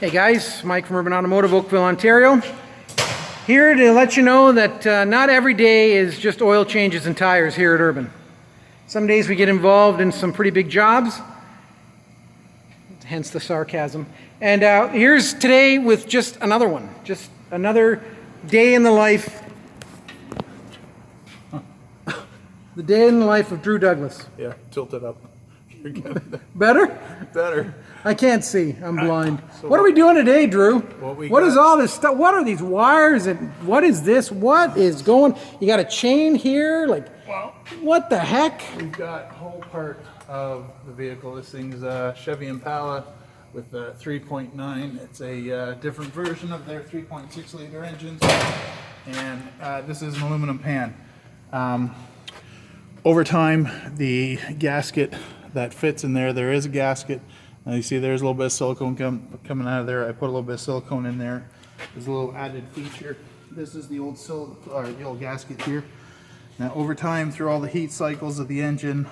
Hey guys, Mike from Urban Automotive, Oakville, Ontario. Here to let you know that not every day is just oil changes and tires here at Urban. Some days we get involved in some pretty big jobs, hence the sarcasm. And here's today with just another one, just another day in the life. The day in the life of Drew Douglas. Yeah, tilt it up. Better? Better. I can't see. I'm blind. So what are we doing today, Drew? What is all this stuff? What are these wires and what is this? What is going? You got a chain here? Like, Well, what the heck? we've got a whole part of the vehicle. This thing's a Chevy Impala with a 3.9. It's a different version of their 3.6 liter engines. And this is an aluminum pan. Over time, the gasket that fits in there, there is a gasket. You see there's a little bit of silicone coming out of there. I put a little bit of silicone in there. There's a little added feature. This is the old the old gasket here. Now over time, through all the heat cycles of the engine,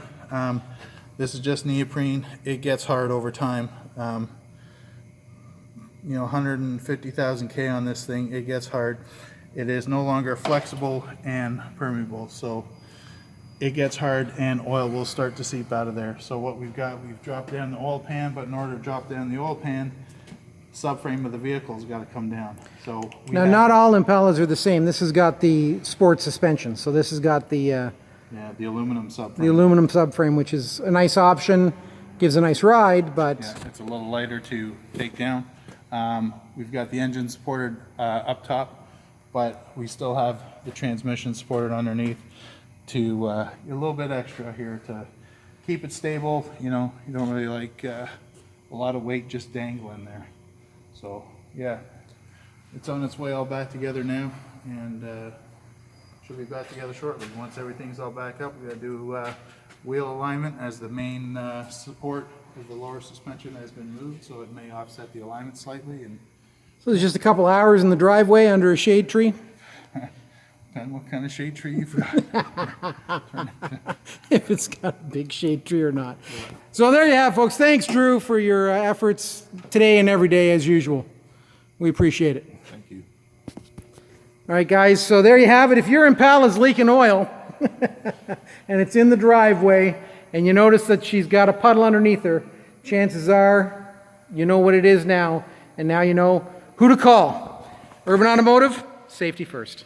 this is just neoprene. It gets hard over time. 150,000 K on this thing, it gets hard. It is no longer flexible and permeable, so it gets hard and oil will start to seep out of there. So what we've dropped down the oil pan, but in order to drop down the oil pan, subframe of the vehicle's got to come down. So Now, not all Impalas are the same. This has got the sport suspension, so this has got the the aluminum subframe. the aluminum subframe, which is a nice option, gives a nice ride, but Yeah, it's a little lighter to take down. We've got the engine supported up top, but we still have the transmission supported underneath to a little bit extra here to keep it stable. You don't really like a lot of weight just dangling there. So yeah, it's on its way all back together now, and should be back together shortly. Once everything's all back up, we got to do wheel alignment, as the main support of the lower suspension has been moved, so it may offset the alignment slightly. And so there's just a couple hours in the driveway under a shade tree. and what kind of shade tree you've got? If it's got a big shade tree or not. So there you have, folks. Thanks, Drew, for your efforts today and every day as usual. We appreciate it. Thank you. All right, guys, so there you have it. If your Impala's leaking oil and it's in the driveway and you notice that she's got a puddle underneath her, chances are you know what it is now, and now you know who to call. Urban Automotive, safety first.